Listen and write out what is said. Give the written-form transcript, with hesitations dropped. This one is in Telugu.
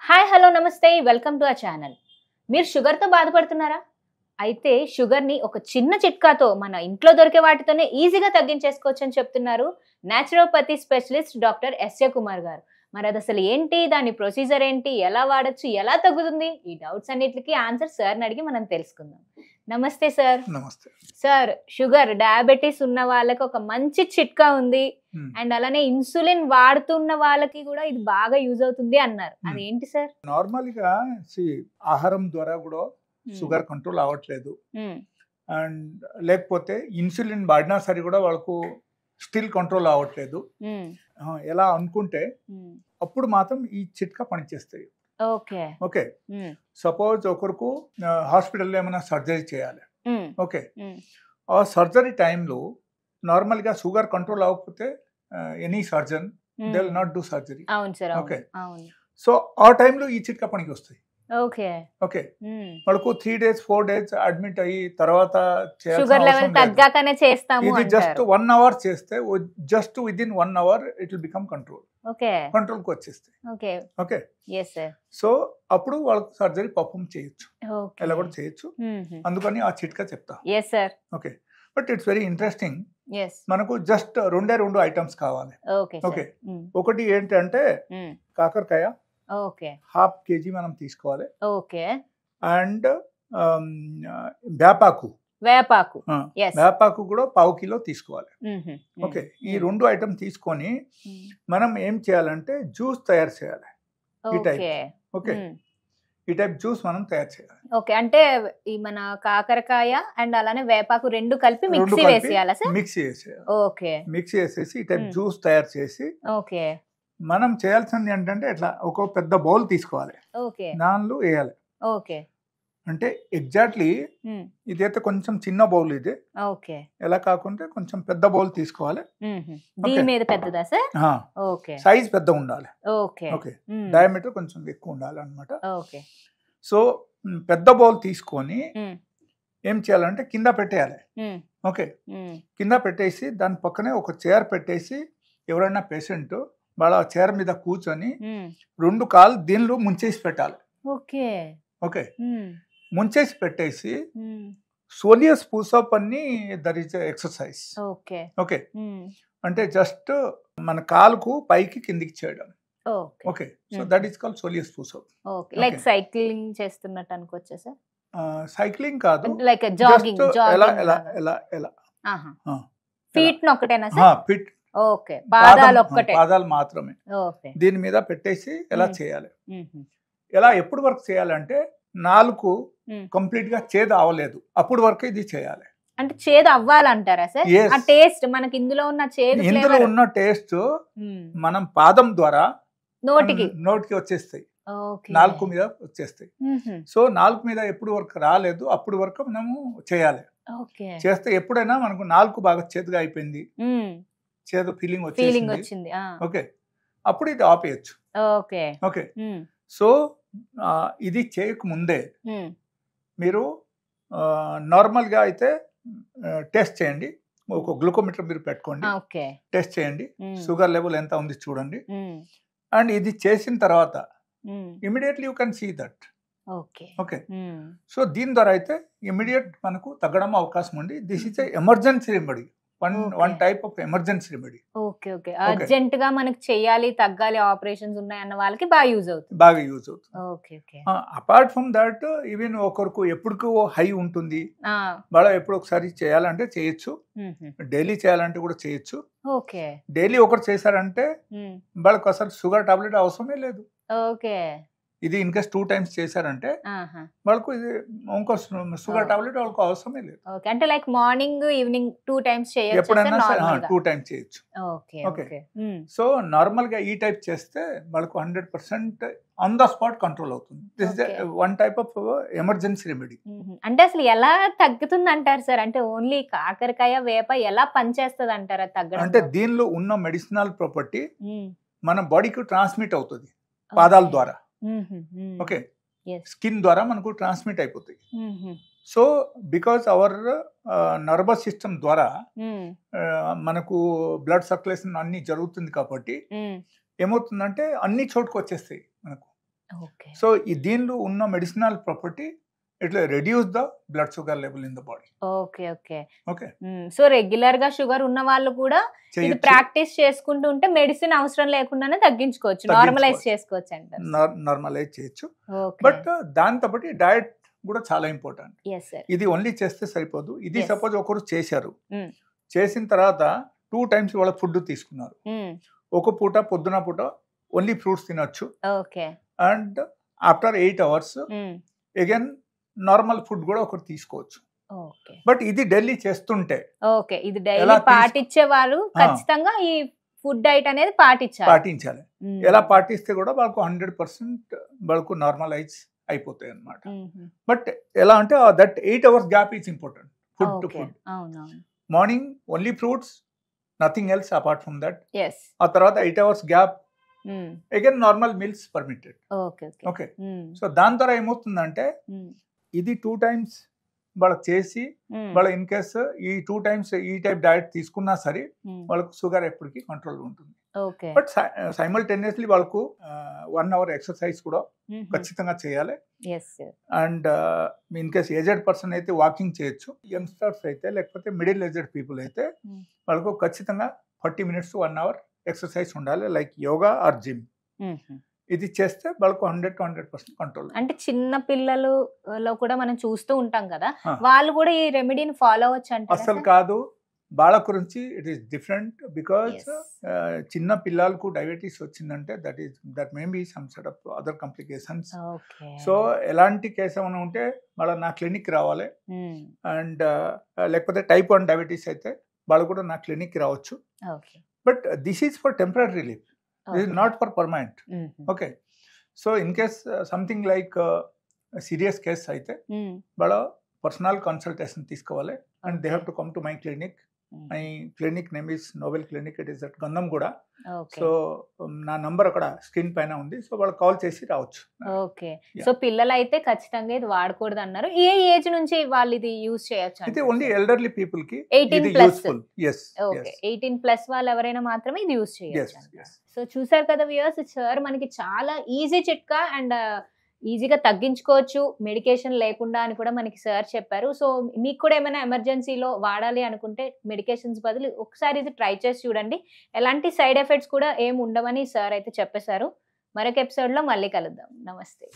హాయ్ హలో నమస్తే వెల్కమ్ టు అవర్ ఛానల్. మీరు షుగర్తో బాధపడుతున్నారా? అయితే షుగర్ని ఒక చిన్న చిట్కాతో మన ఇంట్లో దొరికే వాటితోనే ఈజీగా తగ్గించేసుకోవచ్చు అని చెప్తున్నారు naturopathy specialist doctor S A Kumar garu. మరి అది అసలు ఏంటి, దాని ప్రొసీజర్ ఏంటి, ఎలా వాడచ్చు, ఎలా తగ్గుతుంది, ఈ డౌట్స్ అన్నిటికీ ఆన్సర్ సార్ని అడిగి మనం తెలుసుకుందాం. నమస్తే సార్. నమస్తే సార్, షుగర్ డయాబెటీస్ ఉన్న వాళ్ళకి ఒక మంచి చిట్కా ఉంది అండ్ అలానే ఇన్సులిన్ వాడుతున్న వాళ్ళకి కూడా ఇది బాగా యూజ్ అవుతుంది అన్నారు. అదేంటి సార్? నార్మల్ గా ఆహారం ద్వారా కూడా షుగర్ కంట్రోల్ అవ్వట్లేదు అండ్ లేకపోతే ఇన్సులిన్ వాడినా సరే కూడా వాళ్ళకు స్టిల్ కంట్రోల్ అవ్వట్లేదు ఎలా అనుకుంటే అప్పుడు మాత్రం ఈ చిట్కా పనిచేస్తాయి. ఓకే ఓకే సపోజ్ ఒకరికి హాస్పిటల్లో ఏమైనా సర్జరీ చేయాలి. ఓకే ఆ సర్జరీ టైంలో నార్మల్ గా షుగర్ కంట్రోల్ అవ్వకపోతే any surgeon they will not do surgery. Okay so ఆ టైంలో ఈ చిట్కా పనికి వస్తాయి. ఓకే ఓకే వాళ్ళకు 3 days 4 days అడ్మిట్ అయ్యి తర్వాత షుగర్ లెవెల్ తగ్గాకనే చేస్తాము. ఇది జస్ట్ 1 hour చేస్తే just with in 1 hour it will become control. Okay control కి వచ్చేస్తాయి. Okay okay yes sir. So అప్పుడు వాళ్ళకు సర్జరీ పర్ఫామ్ చేయొచ్చు, ఎలా కూడా చేయొచ్చు. అందుకని ఆ చిట్కా చెప్తా. yes sir. Okay but it's very interesting. yes మనకు జస్ట్ రెండు ఐటమ్స్ కావాలి. ఓకే ఓకే ఒకటి ఏంటంటే కాకరకాయ ఓకే 1/2 kg మనం తీసుకోవాలి. ఓకే అండ్ వేపాకు వేపాకు కూడా 1/4 kg తీసుకోవాలి. ఓకే ఈ 2 ఐటమ్ తీసుకొని మనం ఏం చేయాలంటే జ్యూస్ తయారు చేయాలి. ఈ టైప్ ఓకే ఈ టైప్ జ్యూస్ మనం తయారు చేయాలి. ఓకే అంటే ఈ మన కాకరకాయ అండ్ అలానే వేపాకు రెండు కలిపి మిక్సీ వేసేయాలా సార్? మిక్సీ వేసేయాలి. ఓకే మిక్సీ వేసేసి ఈ టైప్ జ్యూస్ తయారు చేసి ఓకే మనం చేయాల్సింది ఏంటంటే ఇట్లా ఒక పెద్ద బౌల్ తీసుకోవాలి. ఓకే దానిలో వేయాలి. ఓకే అంటే ఎగ్జాక్ట్లీ ఇదైతే కొంచెం చిన్న బౌల్ ఇది. ఓకే ఎలా కాకుండా కొంచెం పెద్ద బౌల్ తీసుకోవాలి. దీని మీద పెద్దదా సార్? ఓకే సైజ్ పెద్ద ఉండాలి. ఓకే ఓకే డయామీటర్ కొంచెం ఎక్కువ ఉండాలి అన్నమాట. ఓకే సో పెద్ద బౌల్ తీసుకొని ఏం చేయాలంటే కింద పెట్టేయాలి. ఓకే కింద పెట్టేసి దాని పక్కనే ఒక చైర్ పెట్టేసి ఎవరైనా పేషెంట్ వాళ్ళ చైర్ మీద కూర్చొని 2 కాళ్ళు దీనిలో ముంచేసి పెట్టాలి. ఓకే ఓకే ముంచేసి పెట్టేసి సోలియస్ పుషప్ అని that is exercise. Okay okay అంటే జస్ట్ మన కాలుకు పైకి కిందికి చేయడం. Okay so that is called soleus pushup. Okay like cycling చేస్తున్నట్టు అనుకోవచ్చా సార్? సైక్లింగ్ కాదు, లైక్ జాగింగ్. ఎలా ఎలా ఎలా ఎలా ఫీట్ నొక్కటేనా సార్? ఫీట్ ఓకే పాదాలు ఒక్కటే, పాదాలు మాత్రమే. ఓకే దీని మీద పెట్టేసి ఎలా చేయాలి, ఎలా ఎప్పుడు వరకు చేయాలంటే నాలుగు కంప్లీట్ గా చేదు అవ్వలేదు అప్పుడు వరకు ఇది చేయాలి. అంటే చేదు అవ్వాలంటారా సార్? ఆ టేస్ట్ మనకి ఇందులో ఉన్న చేదు, ఇందులో ఉన్న టేస్ట్ మనం పాదం ద్వారా నోటికి వచ్చేస్తాయి, నాలుగు మీద వచ్చేస్తాయి. సో నాలుగు మీద ఎప్పుడు వరకు రాలేదు అప్పుడు వరకు మనము చేయాలి. చేస్తే ఎప్పుడైనా మనకు నాలుగు బాగా చేదుగా అయిపోయింది, చేదు ఫీలింగ్ వచ్చింది, ఓకే అప్పుడు ఇది ఆపేయచ్చు. ఓకే సో ఇది చేయకముందే మీరు నార్మల్ గా అయితే టెస్ట్ చేయండి. ఒక గ్లూకోమీటర్ మీరు పెట్టుకోండి, టెస్ట్ చేయండి షుగర్ లెవెల్ ఎంత ఉంది చూడండి. అండ్ ఇది చేసిన తర్వాత immediately you can see that. Okay so దీని ద్వారా అయితే ఇమీడియట్ మనకు తగ్గడం అవకాశం ఉంది. This is emergency remedy, one type of emergency remedy. Okay okay urgent గా మనకి చేయాలి, తగ్గాలి, ఆపరేషన్స్ ఉన్నాయన్న వాళ్ళకి బాగా యూజ్ అవుతుంది. Okay okay apart from that even ఒకరికి ఎప్పుడు హై ఉంటుంది, వాళ్ళ ఎప్పుడు ఒకసారి చేయాలంటే చేయొచ్చు, డైలీ చేయాలంటే కూడా చేయొచ్చు. ఓకే డైలీ ఒకరు చేశారంటే వాళ్ళకి అసలు షుగర్ టాబ్లెట్ అవసరమే లేదు. ఓకే ఇది ఇన్కేస్ 2 times చేశారంటే వాళ్ళకు ఇది ఇంకో షుగర్ టాబ్లెట్ వాళ్ళకు అవసరమే లేదు. అంటే లైక్ మార్నింగ్ ఈవినింగ్ 2 times చేయొచ్చు, ఎప్పుడైనా 2 times చేయొచ్చు. ఓకే సో నార్మల్ గా ఈ టైప్ చేస్తే వాళ్ళకు 100% ఆన్ ద స్పాట్ కంట్రోల్ అవుతుంది. This is one type of emergency remedy. అంటే అసలు ఎలా తగ్గుతుంది అంటారు సార్? అంటే ఓన్లీ కాకరకాయ వేప ఎలా పనిచేస్తుంది అంటారా తగ్గడం? అంటే దీనిలో ఉన్న మెడిసినల్ ప్రాపర్టీ మన బాడీకి ట్రాన్స్మిట్ అవుతుంది పాదాల ద్వారా. ఓకే స్కిన్ ద్వారా మనకు ట్రాన్స్మిట్ అయిపోతాయి. So because our nervous system ద్వారా మనకు బ్లడ్ సర్క్యులేషన్ అన్ని జరుగుతుంది కాబట్టి ఏమవుతుందంటే అన్ని చోటుకు వచ్చేస్తాయి మనకు. సో ఈ దీనిలో ఉన్న మెడిసినల్ ప్రాపర్టీ ఇట్లా reduce the blood sugar level in the body. Okay. So regular గా షుగర్ ఉన్న వాళ్ళు కూడా ఇది ప్రాక్టీస్ చేసుకుంటూ ఉంటే మెడిసిన్ అవసరం లేకుండానే తగ్గించుకోవచ్చు, నార్మలైజ్ చేసుకోవచ్చు అంట. నార్మలైజ్ చేయొచ్చు. బట్ దాంతో పాటు డయట్ కూడా చాలా ఇంపార్టెంట్. ఇది ఓన్లీ చేస్తే సరిపోదు. ఇది సపోజ్ ఒకరు చేశారు, చేసిన తర్వాత 2 times వాళ్ళ ఫుడ్ తీసుకున్నారు. ఒక పూట పొద్దున పూట ఓన్లీ ఫ్రూట్స్ తినొచ్చు. And after 8 hours again normal food కూడా ఒకరు తీసుకోవచ్చు. బట్ ఇది డైలీ చేస్తుంటే ఇది డైలీ పాటించే వాళ్ళు ఖచ్చితంగా ఈ ఫుడ్ డైట్ అనేది పాటించాలి. ఎలా పాటిస్తే కూడా వాళ్ళకు 100% వాళ్ళకు నార్మలైజ్ అయిపోతాయి అన్నమాట. బట్ ఎలా అంటే that 8 hours gap is important. Food to food morning only fruits, nothing else apart from that. ఆ తర్వాత 8 hours gap again normal meals permitted. Okay. So దాని ద్వారా ఏమవుతుందంటే ఇది 2 times వాళ్ళకి చేసి వాళ్ళ ఇన్ కేస్ ఈ 2 times ఈ టైప్ డయట్ తీసుకున్నా సరే వాళ్ళకు షుగర్ ఎప్పటికీ కంట్రోల్ ఉంటుంది. బట్ సైమల్టేనియస్లీ వాళ్ళకు 1 hour ఎక్సర్సైజ్ కూడా ఖచ్చితంగా చేయాలి. And in case aged person అయితే వాకింగ్ చేయొచ్చు. యంగ్స్టర్స్ అయితే లేకపోతే మిడిల్ ఏజెడ్ పీపుల్ అయితే వాళ్ళకు ఖచ్చితంగా 40 minutes to 1 hour ఎక్సర్సైజ్ ఉండాలి, లైక్ యోగా ఆర్ జిమ్. ఇది చేస్తే వాళ్ళకు 100% కంట్రోల్. అంటే చిన్న పిల్లలలో కూడా మనం చూస్తూ ఉంటాం కదా, వాళ్ళు కూడా ఈ రెమెడీని ఫాలో అవ్వచ్చు అంటే? అసలు కాదు, వాళ్ళ గురించి ఇట్ ఈస్ డిఫరెంట్. బికాజ్ చిన్న పిల్లలకు డయాబెటీస్ వచ్చిందంటే that may be some sort of other complications. So ఎలాంటి కేసు ఏమైనా ఉంటే వాళ్ళ నా క్లినిక్ రావాలి. అండ్ లేకపోతే type 1 డయాబెటీస్ అయితే వాళ్ళు కూడా నా క్లినిక్ రావచ్చు. But this is for temporary relief. This is not for permanent. Okay. So in case something like serious case aithe bada personal consultation తీసుకోవాలి. And they have to come to my clinic. My clinic name is Novel Clinic. It is at Gandamguda. So నా నంబర్ అక్కడ స్క్రీన్ పైన ఉంది. సో వాళ్ళు కాల్ చేసి రావచ్చు. ఓకే. సో పిల్లలు అయితే ఖచ్చితంగా ఇది వాడకూడదు అన్నారు. ఏ ఏజ్ నుంచి వాళ్ళు ఇది యూజ్ చేయొచ్చు? ఇది ఓన్లీ ఎల్డర్లీ పీపుల్ కి 18+. yes. ఓకే. 18+ వాళ్ళు ఎవరైనా మాత్రమే ఇది యూజ్ చేయొచ్చు. సో చూసారు కదా వ్యూయర్స్, సార్ మనకి చాలా ఈజీ చిట్కా అండ్ ఈజీగా తగ్గించుకోవచ్చు మెడికేషన్ లేకుండా అని కూడా మనకి సార్ చెప్పారు. సో మీకు కూడా ఏమైనా ఎమర్జెన్సీలో వాడాలి అనుకుంటే మెడికేషన్స్ బదులు ఒకసారి ఇది ట్రై చేసి చూడండి. ఎలాంటి సైడ్ ఎఫెక్ట్స్ కూడా ఏమి ఉండవని సార్ అయితే చెప్పేశారు. మరొక ఎపిసోడ్లో మళ్ళీ కలుద్దాం. నమస్తే.